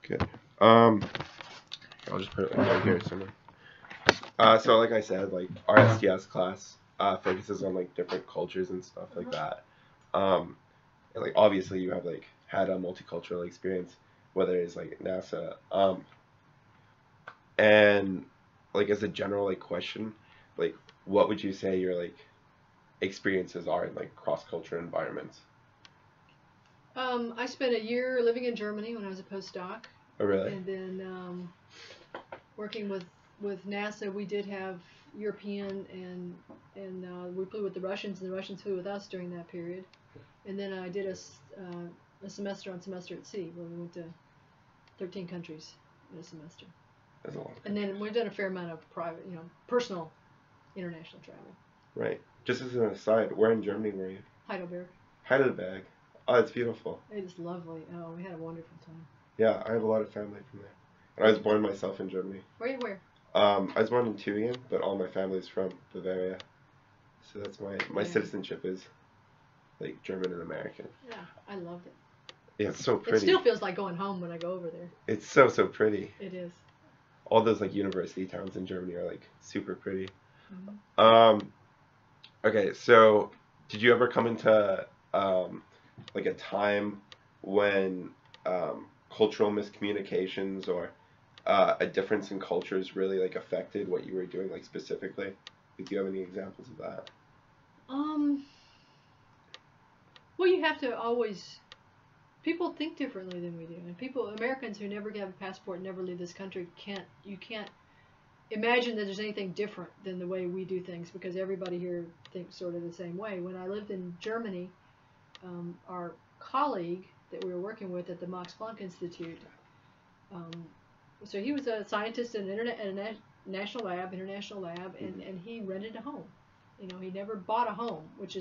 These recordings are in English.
Good. I'll just put it right here somewhere. So like I said, like our STS class focuses on like different cultures and stuff like that. And like obviously you have like had a multicultural experience, whether it's like NASA. And like as a general like question, like what would you say your like experiences are in like cross-cultural environments? I spent a year living in Germany when I was a postdoc, Oh really? and then working with NASA. We did have European and we flew with the Russians, and the Russians flew with us during that period. And then I did a semester on semester at sea, where we went to 13 countries in a semester. That's a lot. And then we've done a fair amount of private, personal international travel. Right. Just as an aside, where in Germany were you? Heidelberg. Heidelberg. Oh, it's beautiful. It is lovely. Oh, we had a wonderful time. Yeah, I have a lot of family from there. And I was born myself in Germany. Where? I was born in Tübingen, but all my family's from Bavaria. So that's my citizenship is like German and American. Yeah, I loved it. Yeah, it's so pretty. It still feels like going home when I go over there. It's so pretty. It is. All those like university towns in Germany are like super pretty. Mm-hmm. Okay, so did you ever come into like a time when cultural miscommunications or a difference in cultures really like affected what you were doing like specifically? Do you have any examples of that? Well, you have to always. People think differently than we do, and Americans who never have a passport, never leave this country, you can't imagine that there's anything different than the way we do things, because everybody here thinks sort of the same way. When I lived in Germany, our colleague that we were working with at the Max Planck Institute, so he was a scientist in an international lab, and he rented a home. He never bought a home, which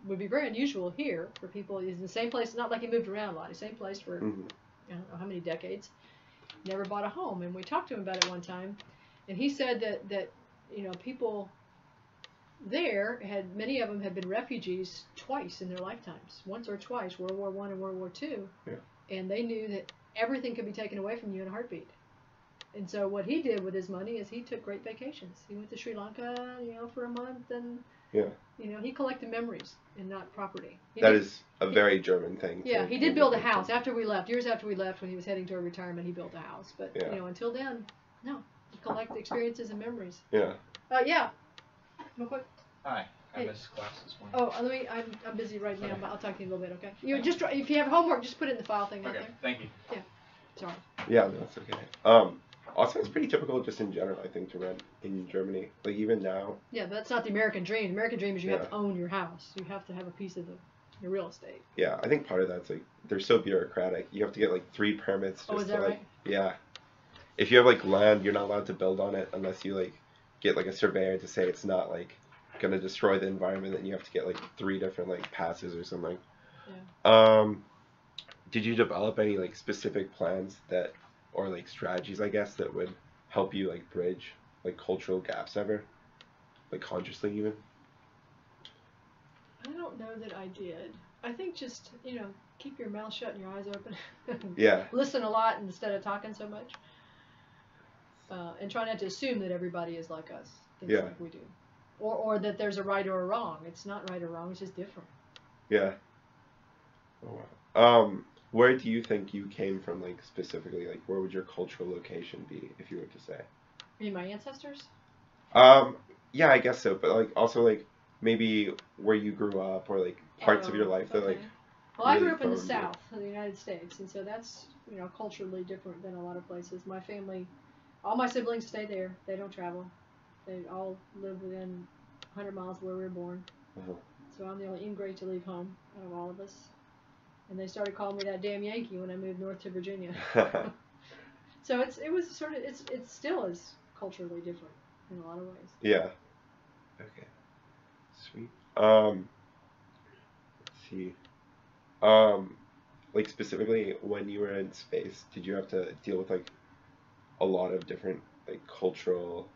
would be very unusual here for people. He's in the same place. It's not like he moved around a lot. The same place for I don't know how many decades. Never bought a home, and we talked to him about it one time, and he said that people there many of them had been refugees twice in their lifetimes, once or twice, World War I and World War II, and they knew that everything could be taken away from you in a heartbeat. And so what he did with his money is he took great vacations. He went to Sri Lanka, for a month, and he collected memories and not property. That is a very German thing. Yeah, he did build a house after we left. Years after we left, when he was heading toward retirement, he built a house. But until then, no, he collected experiences and memories. Yeah. Yeah. Real quick. Hi. I missed class this morning. Oh, I'm busy right now, but I'll talk to you in a little bit. Okay. You just if you have homework, just put it in the file thing right there. Thank you. Yeah. Sorry. Yeah, no, that's okay. Also, it's pretty typical just in general, I think, to rent in Germany. Like, even now. Yeah, but that's not the American dream. The American dream is you have to own your house. You have to have a piece of your real estate. Yeah, I think part of that's, like, they're so bureaucratic. You have to get, like, 3 permits just is that to, like... right? Yeah. If you have, like, land, you're not allowed to build on it unless you, like, get, like, a surveyor to say it's not, like, going to destroy the environment, and you have to get, like, 3 different, like, passes or something. Yeah. Did you develop any, like, specific plans that... or like strategies, I guess, that would help you like bridge like cultural gaps ever, like consciously even? I don't know that I did. I think just keep your mouth shut and your eyes open. Yeah. Listen a lot instead of talking so much, and try not to assume that everybody is like us, thinks like we do, or that there's a right or a wrong. It's not right or wrong. It's just different. Yeah. Oh wow. Where do you think you came from, like, specifically? Like, where would your cultural location be, if you were to say? You mean my ancestors? Yeah, I guess so. But, like, also, like, maybe where you grew up or, like, parts of your life that, like... Well, I grew up in the South of the United States, and so that's, culturally different than a lot of places. My family, all my siblings stay there. They don't travel. They all live within 100 miles of where we were born. So I'm the only ingrate to leave home out of all of us. And they started calling me that damn Yankee when I moved north to Virginia. So it still is culturally different in a lot of ways. Yeah. Okay. Sweet. Let's see. Like specifically when you were in space, did you have to deal with like a lot of different like cultural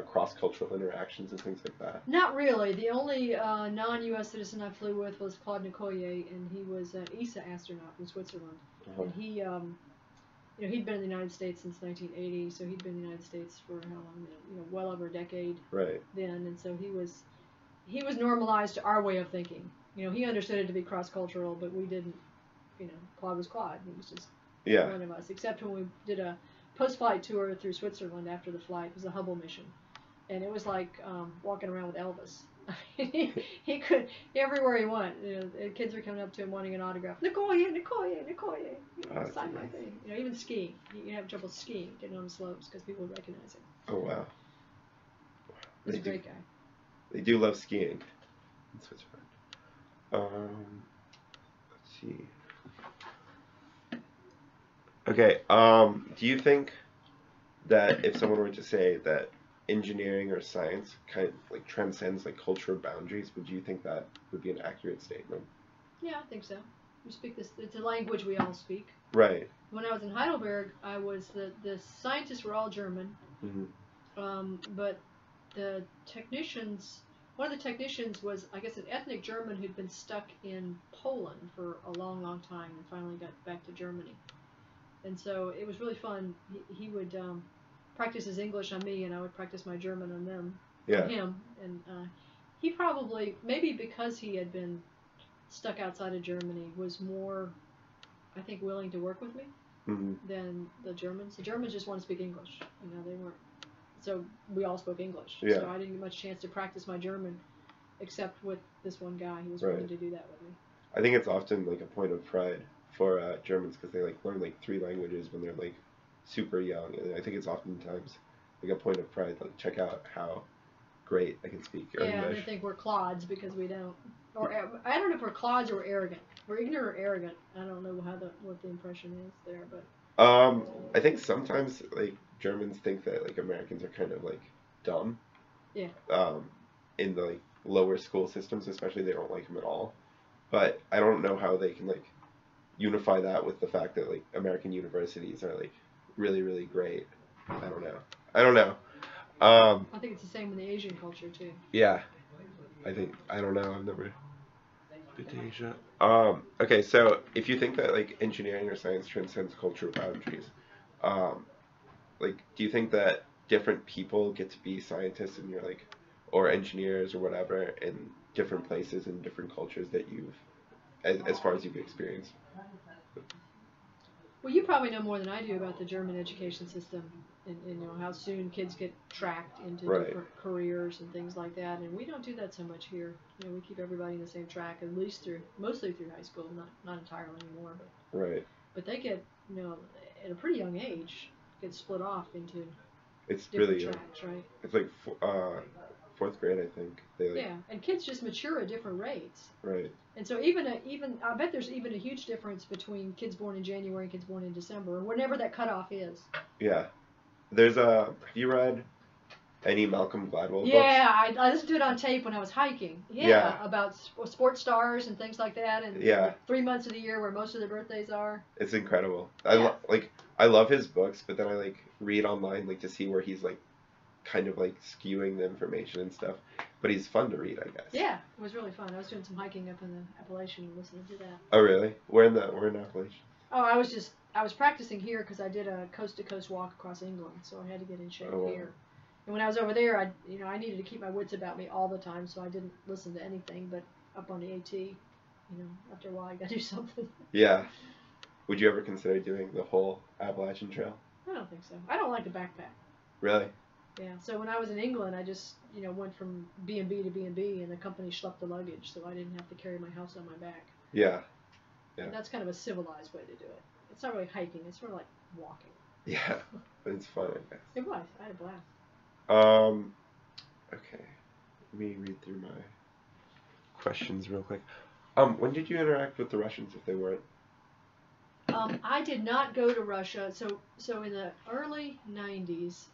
cross-cultural interactions and things like that? Not really. The only non-U.S. citizen I flew with was Claude Nicollier, and he was an ESA astronaut from Switzerland. And he'd been in the United States since 1980, so he'd been in the United States for how long? Well over a decade. Right. Then, and so he was normalized to our way of thinking. He understood it to be cross-cultural, but we didn't. Claude was Claude. He was just one of us. Except when we did a post-flight tour through Switzerland after the flight. It was a Hubble mission, and it was like walking around with Elvis. He could everywhere he went. Kids were coming up to him wanting an autograph. Nicoye, Nicoye, Nicoye. Sign my thing. Even skiing. You have trouble skiing, getting on the slopes because people would recognize him. Oh wow. He's a great guy. They do love skiing in Switzerland. Let's see. Okay. Do you think that if someone were to say that engineering or science kind of like transcends like cultural boundaries, would you think that would be an accurate statement? Yeah, I think so. We speak this. It's a language we all speak. Right. When I was in Heidelberg, the scientists were all German, but the technicians. One of the technicians was, I guess, an ethnic German who'd been stuck in Poland for a long, long time and finally got back to Germany. And so it was really fun. He would practice his English on me, and I would practice my German on them, on him. And he probably, maybe because he had been stuck outside of Germany, was more, I think, willing to work with me than the Germans. The Germans just want to speak English. They weren't. So we all spoke English. Yeah. So I didn't get much chance to practice my German, except with this one guy who was willing to do that with me. I think it's often like a point of pride for Germans because they like learn like 3 languages when they're like super young, and I think it's oftentimes like a point of pride. Like, check out how great I can speak English. Yeah, and they think we're clods because we don't. Or I don't know if we're clods or we're arrogant. We're ignorant or arrogant. I don't know what the impression is there, but. I think sometimes like Germans think that like Americans are kind of like dumb. Yeah. In the like lower school systems, especially, they don't like them at all. But I don't know how they can like unify that with the fact that like American universities are like really, really great. I don't know. I think it's the same in the Asian culture too. Yeah. I don't know. I've never been to Asia. Okay, so if you think that like engineering or science transcends cultural boundaries, like, do you think that different people get to be scientists and you're like, or engineers or whatever in different places and different cultures that you've, as far as you've experienced? Well, you probably know more than I do about the German education system and how soon kids get tracked into different careers and things like that. And we don't do that so much here. We keep everybody in the same track, at least mostly through high school, not entirely anymore. But they get, at a pretty young age, get split off into different tracks, right? It's like 4th grade, I think. And kids just mature at different rates. Right. And so even I bet there's even a huge difference between kids born in January and kids born in December, or whenever that cutoff is. Yeah. There's have you read any Malcolm Gladwell books? Yeah, I listened to it on tape when I was hiking. Yeah. About sports stars and things like that, and 3 months of the year where most of their birthdays are. It's incredible. I love his books, but then I like read online like to see where he's like kind of like skewing the information and stuff. But he's fun to read, I guess. Yeah, it was really fun. I was doing some hiking up in the Appalachian and listening to that. Oh really? Where in Appalachian? Oh, I was practicing here because I did a coast-to-coast walk across England, so I had to get in shape here. And when I was over there, I needed to keep my wits about me all the time, so I didn't listen to anything. But up on the AT, after a while, I got to do something. Yeah. Would you ever consider doing the whole Appalachian Trail? I don't think so. I don't like the backpack. Really? Yeah. So when I was in England, I just went from B&B to B&B, and the company schlepped the luggage, so I didn't have to carry my house on my back. Yeah. And that's kind of a civilized way to do it. It's not really hiking. It's sort of like walking. Yeah, but it's fun, I guess. It was. I had a blast. Okay. Let me read through my questions real quick. When did you interact with the Russians, if they weren't? I did not go to Russia. So in the early 90s,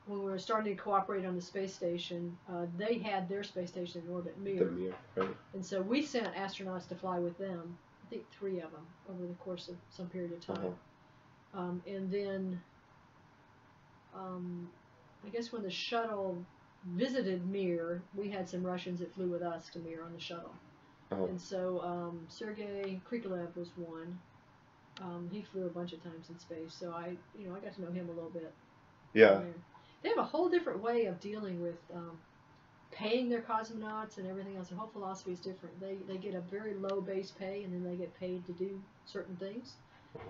when we were starting to cooperate on the space station, they had their space station in orbit, Mir. The Mir, right. And so we sent astronauts to fly with them. I think 3 of them over the course of some period of time. And then, I guess when the shuttle visited Mir, we had some Russians that flew with us to Mir on the shuttle. And so Sergei Krikalev was one. He flew a bunch of times in space, so I got to know him a little bit. Yeah. They have a whole different way of dealing with paying their cosmonauts and everything else. Their whole philosophy is different. They get a very low base pay, and then they get paid to do certain things.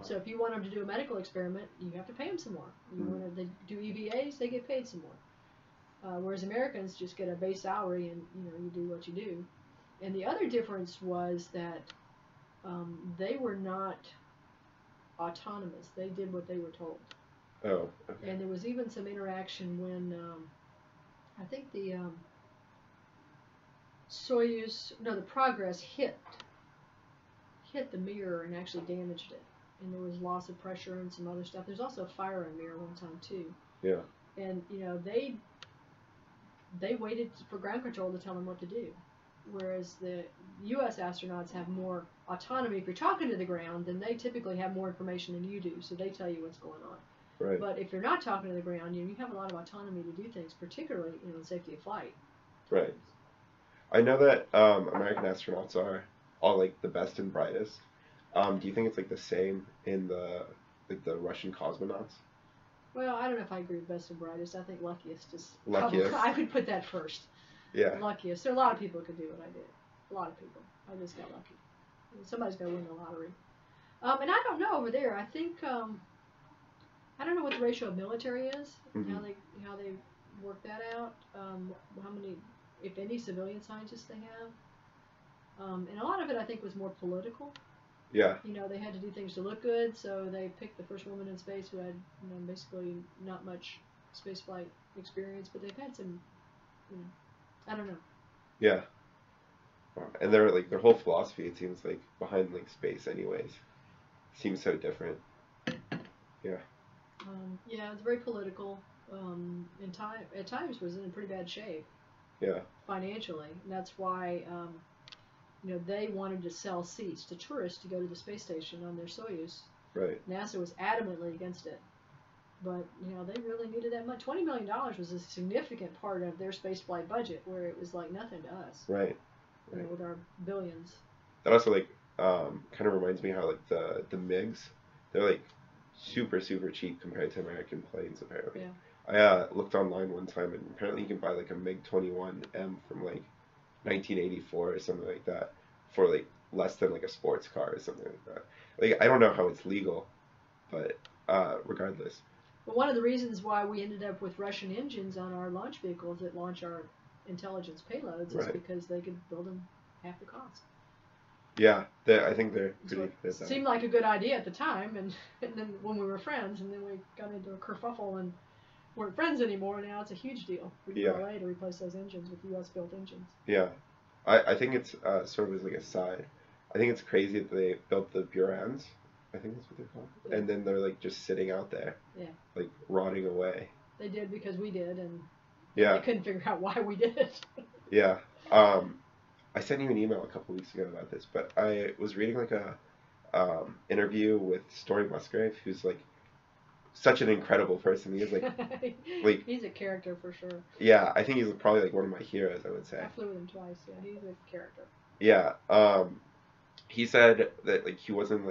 So if you want them to do a medical experiment, you have to pay them some more. You want to do EVAs, they get paid some more. Whereas Americans just get a base salary, and you do what you do. And the other difference was that they were not autonomous. They did what they were told. Oh, okay. And there was even some interaction when I think the the Progress hit the mirror and actually damaged it. And there was loss of pressure and some other stuff. There's also a fire in the mirror one time too. Yeah. And they waited for ground control to tell them what to do. Whereas the U.S. astronauts have more autonomy. If you're talking to the ground, then they typically have more information than you do, so they tell you what's going on. Right. But if you're not talking to the ground, you have a lot of autonomy to do things, particularly in safety of flight. Right. I know that American astronauts are all like the best and brightest. Do you think it's like the same in the Russian cosmonauts? Well, I don't know if I agree with best and brightest. I think luckiest is luckiest. Probably, I would put that first. Yeah. Luckiest. There are a lot of people who could do what I did. A lot of people. I just got lucky. Somebody's got to win the lottery. And I don't know over there. I think I don't know what the ratio of military is. Mm-hmm. How they work that out. How many, if any, civilian scientists they have. And a lot of it I think was more political. Yeah. They had to do things to look good, so they picked the first woman in space who had, basically not much spaceflight experience, but they've had some, I don't know. Yeah. And their whole philosophy, it seems like behind space, anyways, seems so different. Yeah. Yeah, it's very political. At times was in pretty bad shape. Yeah. Financially, and that's why. They wanted to sell seats to tourists to go to the space station on their Soyuz. Right. NASA was adamantly against it. But, they really needed that much. $20 million was a significant part of their spaceflight budget, where it was like nothing to us. Right. With our billions. That also, kind of reminds me how, the MiGs, they're, super, super cheap compared to American planes, apparently. Yeah. I looked online one time, and apparently you can buy, a MiG-21M from, 1984 or something like that for less than a sports car or something like that. I don't know how it's legal, but regardless. But one of the reasons why we ended up with Russian engines on our launch vehicles that launch our intelligence payloads is because they could build them half the cost. Yeah, I think they're pretty. It seemed like a good idea at the time, and then when we were friends, and then we got into a kerfuffle and weren't friends anymore. Now it's a huge deal for ULA to replace those engines with U.S. built engines. Yeah, I think it's sort of as a side. I think it's crazy that they built the Burans. I think that's what they're called. Yeah. And then they're just sitting out there. Yeah. Rotting away. They did because we did, and I couldn't figure out why we did it. Yeah. I sent you an email a couple weeks ago about this, but I was reading a interview with Story Musgrave, who's such an incredible person. He is he's a character for sure. Yeah, I think he's probably one of my heroes, I would say. I flew with him twice. Yeah, he's a character. Yeah. He said that he wasn't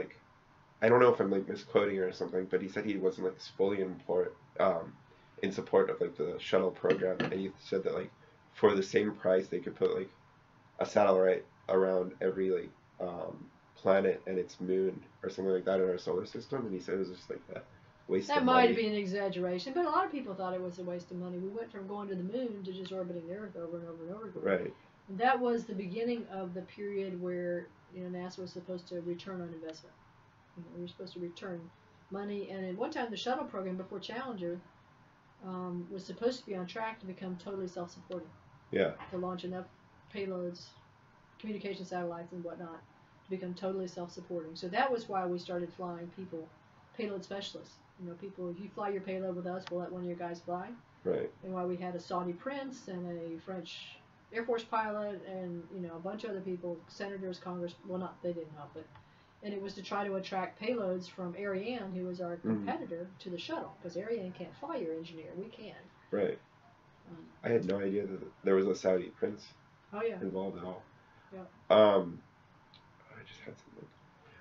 I don't know if I'm misquoting or something, but he said he wasn't fully in support of the shuttle program, and he said that for the same price they could put a satellite around every planet and its moon or something like that in our solar system, and he said it was just a waste of money. That might be an exaggeration, but a lot of people thought it was a waste of money. We went from going to the moon to just orbiting the Earth over and over and over again. Right. And that was the beginning of the period where NASA was supposed to return on investment. We were supposed to return money, and at one time the shuttle program before Challenger was supposed to be on track to become totally self-supporting. Yeah. To launch enough payloads, communication satellites, and whatnot to become totally self-supporting. So that was why we started flying payload specialists. People, if you fly your payload with us, we'll let one of your guys fly. Right. And why we had a Saudi prince and a French Air Force pilot and a bunch of other people, senators, Congress. Well, they didn't help it. And it was to try to attract payloads from Ariane, who was our competitor, to the shuttle, because Ariane can't fly your engineer. We can. Right. I had no idea that there was a Saudi prince involved at all. Yeah. I just had something.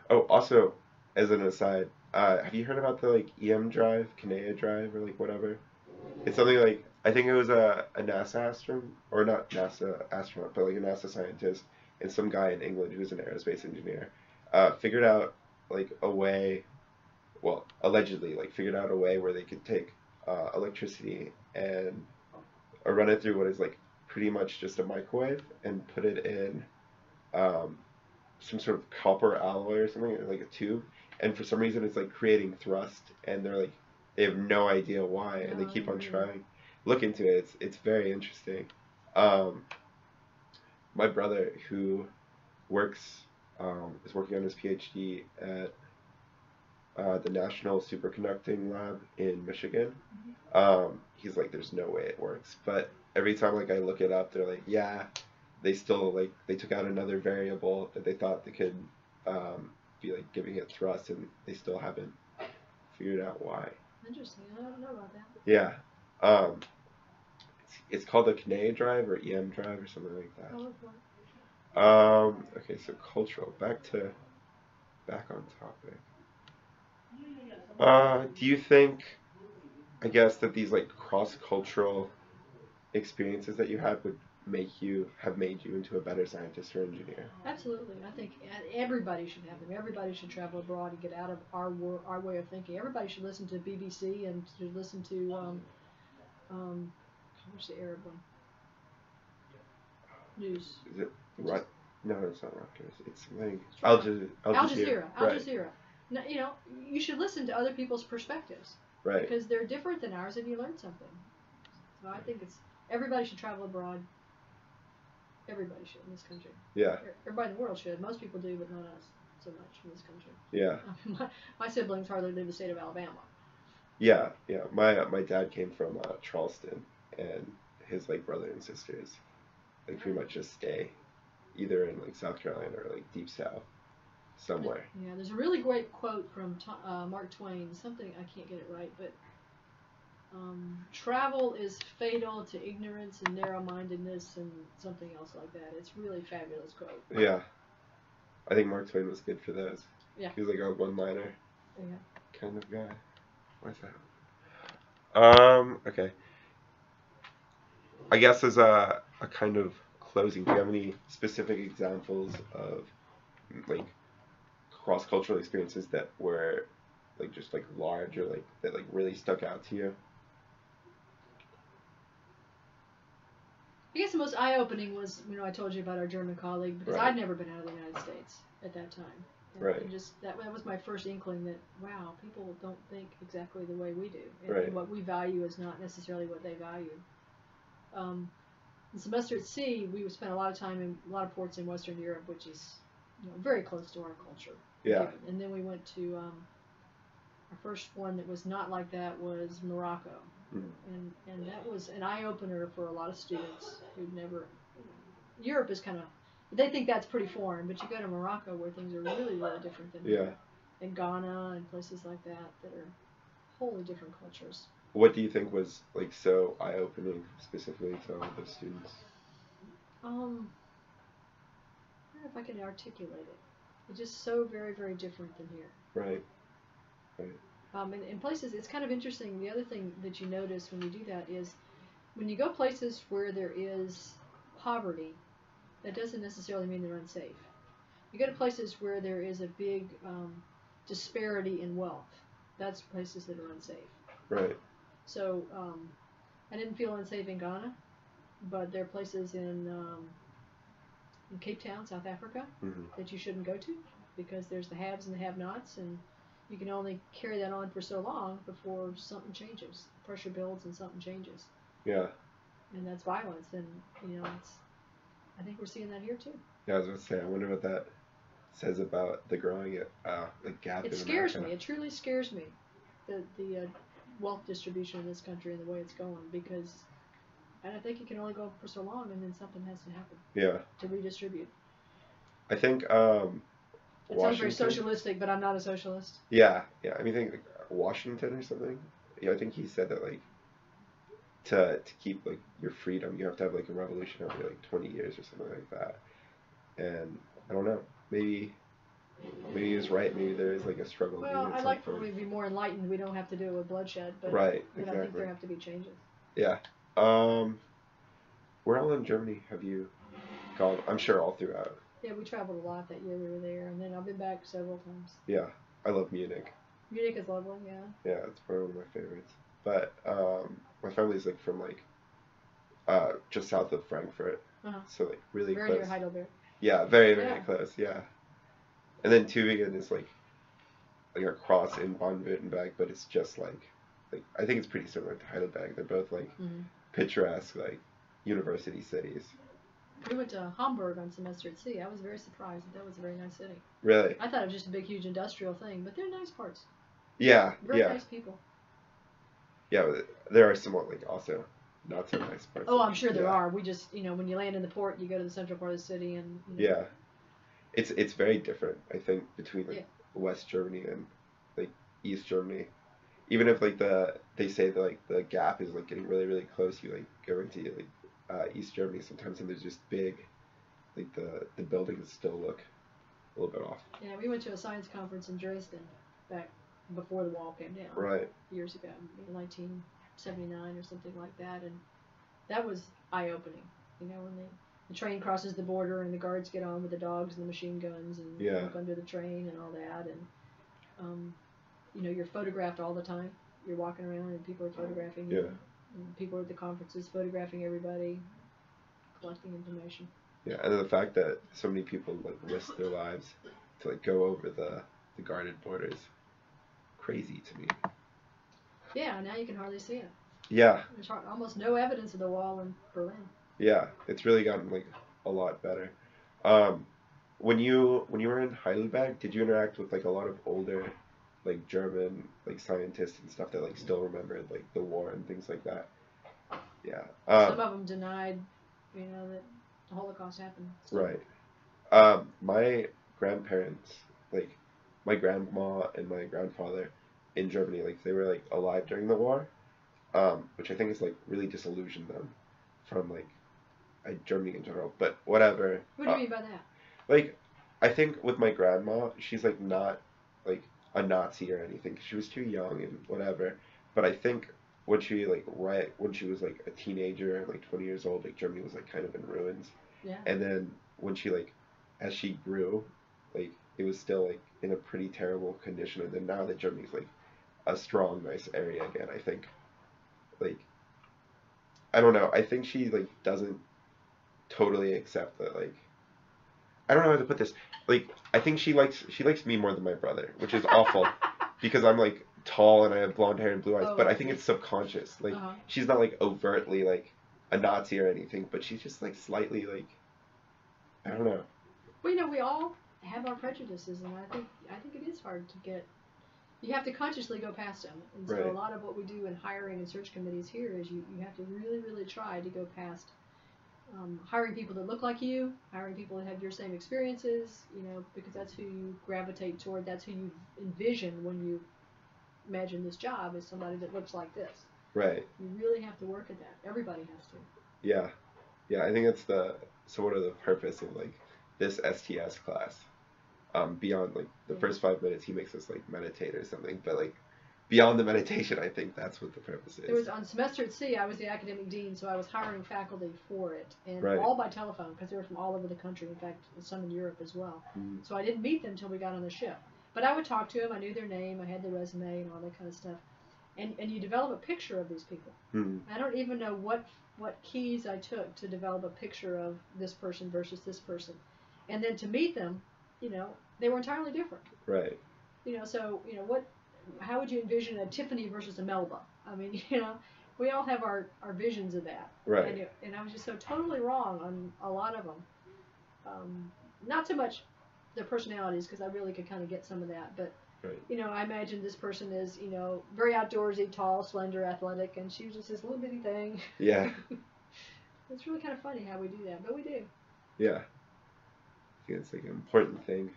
Oh, also, as an aside, have you heard about the like EM drive, Kanea drive, or like whatever? It's something like I think it was a NASA astronaut, or not NASA astronaut, but like a NASA scientist and some guy in England who's an aerospace engineer, figured out like a way, well, allegedly like figured out a way where they could take electricity and run it through what is like pretty much just a microwave and put it in um, some sort of copper alloy or something, like a tube, and for some reason it's like creating thrust, and they're like they have no idea why, and they keep on trying. Look into it. It's very interesting. Um, my brother who works is working on his PhD at the National Superconducting Lab in Michigan. He's like, there's no way it works, but every time like I look it up, they're like, yeah, they still like they took out another variable that they thought they could be like giving it thrust, and they still haven't figured out why. Interesting. I don't know about that. Yeah. It's called the Kanea drive or EM drive or something like that. Okay, so cultural. Back on topic. Do you think, I guess, that these like cross-cultural experiences that you had would have made you into a better scientist or engineer? Absolutely. I think everybody should have them. Everybody should travel abroad and get out of our way of thinking. Everybody should listen to BBC and should listen to what's the Arab one? News. Is it right? No, it's not Rutgers. It's something. Al Jazeera. Al Jazeera. No, you know, you should listen to other people's perspectives. Right. Because they're different than ours, and you learn something. So I think everybody should travel abroad. Everybody should in this country. Yeah. Everybody in the world should. Most people do, but not us so much in this country. Yeah. My siblings hardly leave the state of Alabama. Yeah, yeah. My dad came from Charleston, and his like brother and sisters like pretty much just stay either in like South Carolina or like deep south somewhere. Yeah, there's a really great quote from Mark Twain. Something I can't get it right, but travel is fatal to ignorance and narrow-mindedness and something else like that. It's really fabulous quote. Yeah, I think Mark Twain was good for those. Yeah, he was like a one-liner kind of guy. What's that? Okay. I guess as a kind of closing, do you have any specific examples of like cross-cultural experiences that were like just like large or like that like really stuck out to you? I guess the most eye-opening was, you know, I told you about our German colleague, because I'd never been out of the United States at that time. And just that was my first inkling that, wow, people don't think exactly the way we do. And what we value is not necessarily what they value. The semester at sea, we spent a lot of time in a lot of ports in Western Europe, which is, you know, very close to our culture. Yeah. And then we went to our first one that was not like that was Morocco. And that was an eye-opener for a lot of students who'd never, Europe is kind of, they think that's pretty foreign, but you go to Morocco where things are really, really different than here. And Ghana and places like that are wholly different cultures. What do you think was like so eye-opening specifically to all those students? I don't know if I can articulate it. It's just so very, very different than here. Right. In places, it's kind of interesting. The other thing that you notice when you do that is when you go places where there is poverty, that doesn't necessarily mean they're unsafe. You go to places where there is a big disparity in wealth. That's places that are unsafe. Right. So I didn't feel unsafe in Ghana, but there are places in Cape Town, South Africa, that you shouldn't go to because there's the haves and the have-nots, and you can only carry that on for so long before something changes. Pressure builds and something changes. Yeah. And that's violence, and you know, I think we're seeing that here too. Yeah, I was going to say, I wonder what that says about the growing gap. It scares me. It truly scares me. The wealth distribution in this country and the way it's going, because I think it can only go for so long, and then something has to happen. Yeah. To redistribute. I think it sounds very socialistic, but I'm not a socialist. Yeah, yeah. I mean, I think like, Washington or something. Yeah, I think he said that like to keep like your freedom, you have to have like a revolution every like 20 years or something like that. And I don't know, maybe maybe he's right. Maybe there is like a struggle. Well, maybe I'd it's like for for we to be more enlightened. We don't have to do it with bloodshed, but right, I think exactly. there have to be changes. Yeah. Where all in Germany have you gone? I'm sure all throughout. Yeah, we traveled a lot that year we were there, and then I've been back several times. Yeah, I love Munich. Munich is lovely, yeah. Yeah, it's probably one of my favorites. But my family's like from like just south of Frankfurt, so like really very close. Near Heidelberg. Yeah, very close. Yeah, and then Tübingen is like across in Baden-Württemberg, but it's just like I think it's pretty similar to Heidelberg. They're both like picturesque like university cities. We went to Hamburg on semester at sea. I was very surprised that was a very nice city. Really? I thought it was just a big, huge industrial thing, but they're nice parts. Yeah, very nice people. Yeah, there are somewhat like also not so nice parts. Oh, I'm sure there are. We just, when you land in the port, you go to the central part of the city, and yeah, it's very different. I think between like West Germany and like East Germany, even if like they say that like the gap is like getting really really close, you like go into like East Germany sometimes, and there's just big, like the buildings still look a little bit off. Yeah, we went to a science conference in Dresden back before the wall came down. Right. Years ago, 1979 or something like that, and that was eye-opening. When the train crosses the border and the guards get on with the dogs and the machine guns and look under the train and all that, and you're photographed all the time. You're walking around and people are photographing you. And people at the conferences photographing everybody, collecting information. Yeah, and the fact that so many people like risk their lives to like go over the guarded borders, crazy to me. Yeah, now you can hardly see it. Yeah. There's almost no evidence of the wall in Berlin. Yeah, it's really gotten like a lot better. When you were in Heidelberg, did you interact with like a lot of older like German like scientists and stuff that like still remembered like the war and things like that? Yeah. Some of them denied, that the Holocaust happened. Right. My grandparents, like my grandma and my grandfather in Germany, like they were like alive during the war, which I think has like really disillusioned them from like Germany in general. But whatever. What do you mean by that? Like, I think with my grandma, she's like not like a Nazi or anything. She was too young and whatever. But I think when she when she was like a teenager, like 20 years old, like Germany was like kind of in ruins. Yeah. And then when she like, as she grew, like it was still like in a pretty terrible condition. And then now that Germany's like a strong, nice area again, I think, like, I don't know. I think she like doesn't totally accept that, like, I don't know how to put this. Like, I think she likes me more than my brother, which is awful because I'm like tall and I have blonde hair and blue eyes. But I think it's subconscious. Like, she's not like overtly like a Nazi or anything, but she's just like slightly like, I don't know. Well, we all have our prejudices, and I think it is hard to get. You have to consciously go past them, and so a lot of what we do in hiring and search committees here is you have to really, really try to go past hiring people that look like you, hiring people that have your same experiences, because that's who you gravitate toward, that's who you envision when you imagine this job as somebody that looks like this. Right. You really have to work at that. Everybody has to. Yeah. Yeah, I think that's sort of the purpose of like this STS class. Beyond like the first 5 minutes he makes us like meditate or something, but like beyond the meditation, I think that's what the purpose is. It was on semester at sea. I was the academic dean, so I was hiring faculty for it, and all by telephone because they were from all over the country. In fact, some in Europe as well. So I didn't meet them until we got on the ship. But I would talk to them. I knew their name. I had their resume and all that kind of stuff. And you develop a picture of these people. I don't even know what keys I took to develop a picture of this person versus this person, and then to meet them, they were entirely different. Right. So how would you envision a Tiffany versus a Melba? I mean, we all have our visions of that. Right. And I was just so totally wrong on a lot of them. Not so much their personalities, because I really could kind of get some of that, but I imagined this person is, very outdoorsy, tall, slender, athletic, and she was just this little bitty thing. Yeah. It's really kind of funny how we do that, but we do. Yeah. I think it's like an important thing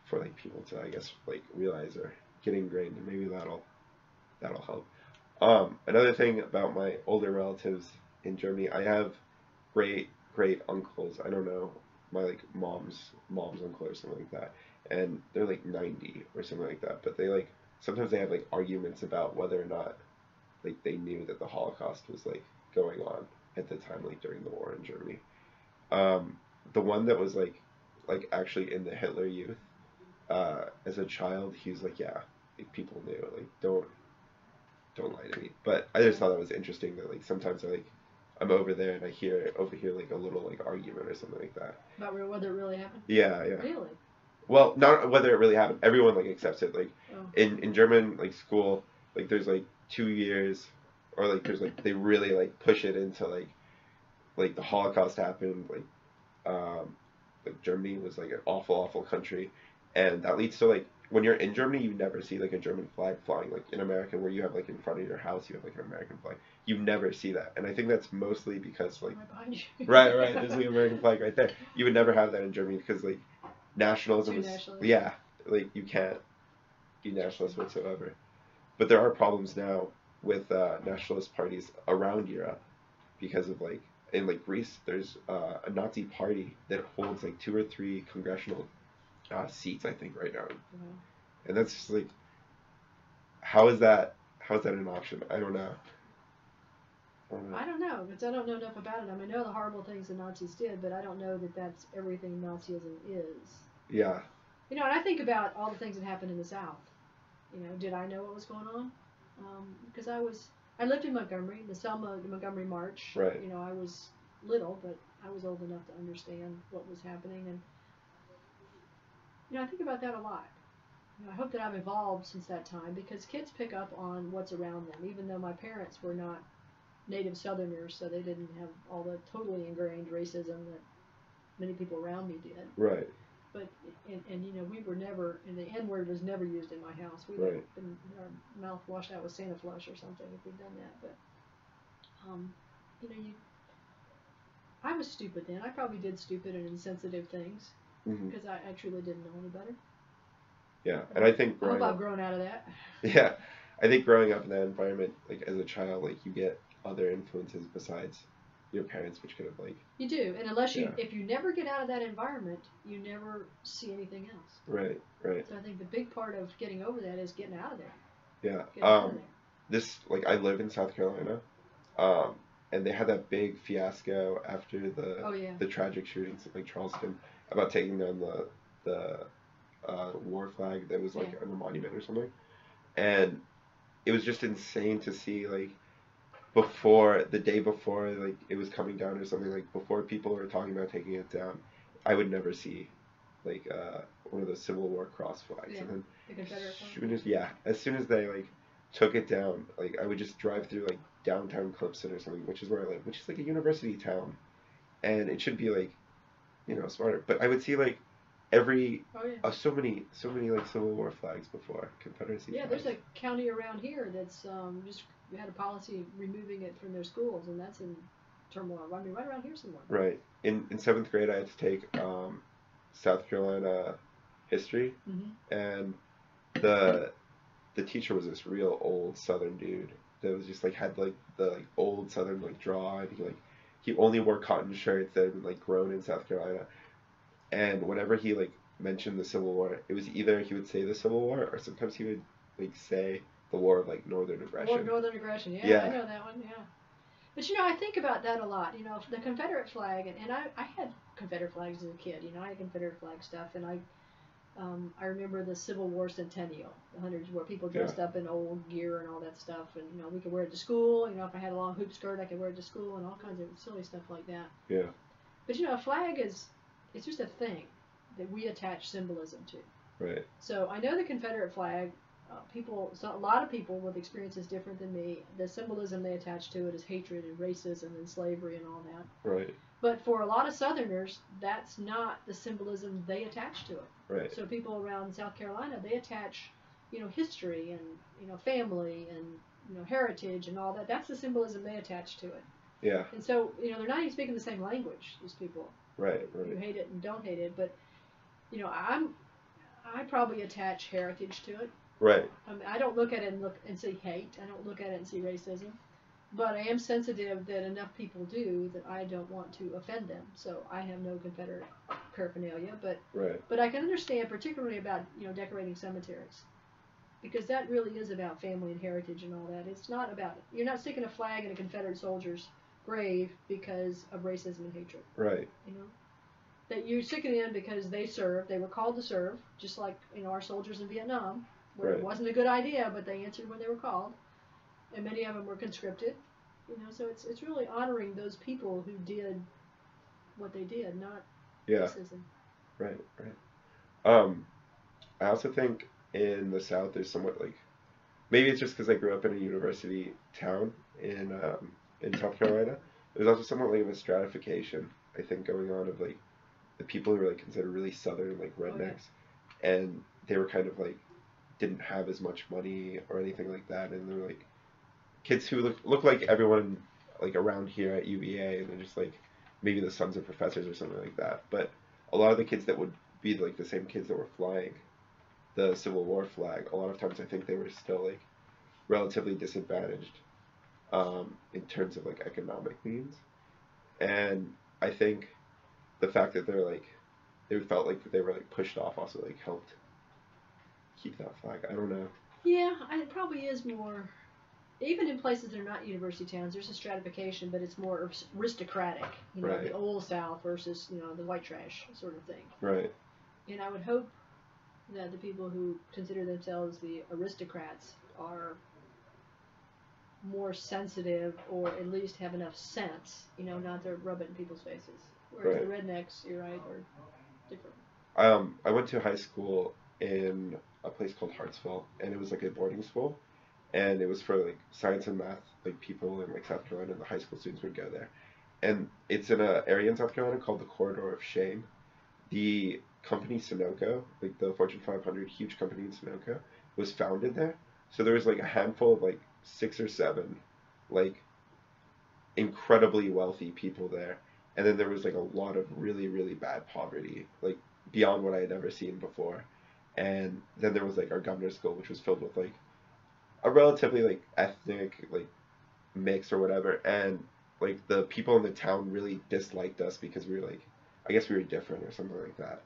for like people to, I guess, like realize or get ingrained, and maybe that'll help. Another thing about my older relatives in Germany, I have great uncles. I don't know, my like mom's uncle or something like that, and they're like 90 or something like that. But they like sometimes they have like arguments about whether or not like they knew that the Holocaust was like going on at the time, like during the war in Germany. The one that was like actually in the Hitler Youth, as a child, he was like, yeah, like people knew, like don't lie to me. But I just thought that was interesting that like sometimes I'm over there and I overhear like a little like argument or something like that. About whether it really happened? Yeah, yeah. Really? Well, not whether it really happened. Everyone like accepts it. Like Oh. in German like school, like there's like 2 years, or like there's like they really like push it into like the Holocaust happened, like Germany was like an awful country, and that leads to like when you're in Germany, you never see like a German flag flying. Like in America, where you have like in front of your house, you have like an American flag. You never see that, and I think that's mostly because like Right behind you. right, there's the American flag right there. You would never have that in Germany because like nationalism is yeah, like you can't be nationalist whatsoever. But there are problems now with nationalist parties around Europe because of like in like Greece, there's a Nazi party that holds like 2 or 3 congressional seats, I think, right now, and that's just like, how is that an option? I don't know. I don't know, because I don't know enough about it. I mean, I know the horrible things the Nazis did, but I don't know that that's everything Nazism is. Yeah. You know, and I think about all the things that happened in the South. You know, did I know what was going on? Because I lived in Montgomery, the Selma Montgomery March. Right. You know, I was little, but I was old enough to understand what was happening, and you know, I think about that a lot. You know, I hope that I've evolved since that time, because kids pick up on what's around them, even though my parents were not native Southerners, so they didn't have all the totally ingrained racism that many people around me did. Right. But and you know, we were never, and the N word was never used in my house. We would have been our mouth washed out with Santa Flush or something if we'd done that. But you know, I was stupid then. I probably did stupid and insensitive things because I truly didn't know any better. Yeah, and I think I hope I've grown out of that. Yeah, I think growing up in that environment, like as a child, like you get other influences besides your parents, which could have like you do, and unless you if you never get out of that environment, you never see anything else. Right. So I think the big part of getting over that is getting out of there. Yeah. This like I live in South Carolina, and they had that big fiasco after the tragic shootings like Charleston about taking down the war flag that was like on the monument or something, and it was just insane to see like the day before like it was coming down or something, like before people were talking about taking it down, I would never see like one of those Civil War cross flags, and then as soon as they like took it down, like I would just drive through like downtown Clemson or something, which is where I live, which is like a university town, and it should be like, you know, smarter, but I would see like so many like Civil War flags before Confederacy flags. There's a county around here that's just had a policy removing it from their schools, and that's in turmoil. I mean, right around here somewhere. Right. In 7th grade, I had to take South Carolina history, and the teacher was this real old Southern dude that was just like had like the like old Southern like draw, and he only wore cotton shirts that had been like grown in South Carolina. And whenever he like mentioned the Civil War, it was either he would say the Civil War, or sometimes he would like say the War of like Northern Aggression. Northern Aggression, yeah, I know that one, yeah. But you know, I think about that a lot. You know, the Confederate flag, and I had Confederate flags as a kid. You know, I had Confederate flag stuff, and I remember the Civil War Centennial, the 100s, where people dressed up in old gear and all that stuff, and you know, we could wear it to school. You know, if I had a long hoop skirt, I could wear it to school, and all kinds of silly stuff like that. Yeah. But you know, a flag it's just a thing that we attach symbolism to. Right. So I know the Confederate flag, a lot of people with experiences different than me, the symbolism they attach to it is hatred and racism and slavery and all that. Right. But for a lot of Southerners, that's not the symbolism they attach to it. Right. So people around South Carolina, they attach, you know, history and, you know, family and, you know, heritage and all that. That's the symbolism they attach to it. Yeah. And so, you know, they're not even speaking the same language, these people. Right. You hate it and don't hate it, but you know, I probably attach heritage to it. Right. I mean, I don't look at it and see hate. I don't look at it and see racism. But I am sensitive that enough people do that I don't want to offend them. So I have no Confederate paraphernalia, but I can understand particularly about decorating cemeteries, because that really is about family and heritage and all that. It's not about, you're not sticking a flag in a Confederate soldier's grave because of racism and hatred. Right. That you stick it in because they served, they were called to serve, just like our soldiers in Vietnam, where it wasn't a good idea, but they answered when they were called, and many of them were conscripted. So it's really honoring those people who did what they did, not racism. Right. I also think in the South there's somewhat like, maybe it's just because I grew up in a university town in South Carolina. There's also somewhat like of a stratification, I think, going on of like the people who are like considered really southern, like rednecks, and they were kind of like didn't have as much money or anything like that, and they're like kids who look like everyone like around here at UVA, and they're just like maybe the sons of professors or something like that. But a lot of the kids that would be like the same kids that were flying the Civil War flag, a lot of times I think they were still like relatively disadvantaged in terms of like economic means, and I think the fact that they felt like they were like pushed off also like helped keep that flag. I don't know. Yeah, it probably is more. Even in places that are not university towns, there's a stratification, but it's more aristocratic. The old South versus the white trash sort of thing. Right. And I would hope that the people who consider themselves the aristocrats are more sensitive, or at least have enough sense, not to rub it in people's faces. Whereas the rednecks, you're right, are different. I went to high school in a place called Hartsville, and it was like a boarding school, and it was for like science and math, like people in like South Carolina, and the high school students would go there. And it's in an area in South Carolina called the Corridor of Shame. The company Sunoco, like the Fortune 500 huge company in Sunoco, was founded there. So there was like a handful of like 6 or 7 like incredibly wealthy people there, and then there was like a lot of really really bad poverty, like beyond what I had ever seen before. And then there was like our governor's school, which was filled with like a relatively like ethnic like mix or whatever, and like the people in the town really disliked us because we were like, I guess we were different or something like that.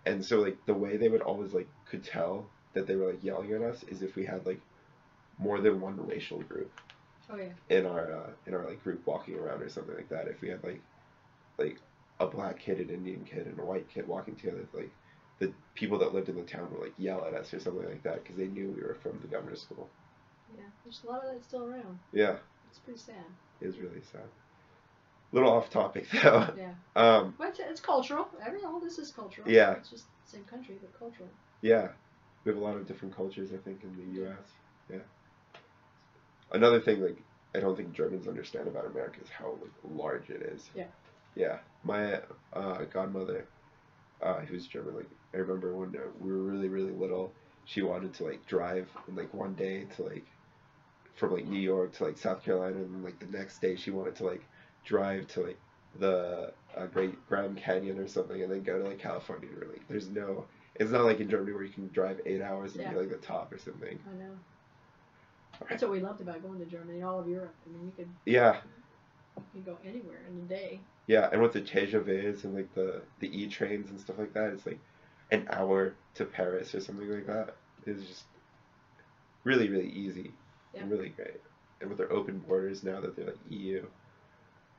And so like the way they would always like could tell that they were like yelling at us is if we had like more than one racial group in our like group walking around or something like that. If we had like a black kid, an Indian kid, and a white kid walking together, like the people that lived in the town would like yell at us or something like that because they knew we were from the governor's school. Yeah, there's a lot of that still around. Yeah. It's pretty sad. It is really sad. Little off topic though. Yeah. But it's cultural. All this is cultural. Yeah. It's just the same country, but cultural. Yeah. We have a lot of different cultures, I think, in the U.S. Yeah. Another thing, like, I don't think Germans understand about America is how like large it is. Yeah. Yeah. My godmother, who's German, like, I remember when we were really, really little, she wanted to like drive in like one day to like from like New York to like South Carolina, and then like the next day she wanted to like drive to like the Great Grand Canyon or something, and then go to like California. Or like, it's not like in Germany where you can drive 8 hours and be like the top or something. I know. That's what we loved about going to Germany, all of Europe. I mean, you could. Yeah. You can go anywhere in a day. Yeah, and with the TGV is and like the E-trains and stuff like that, it's like an hour to Paris or something like that. It's just really, really easy and really great. And with their open borders now that they're like EU,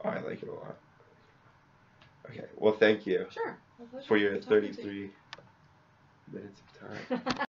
I like it a lot. Okay, well, thank you Sure. for your 33 minutes of time.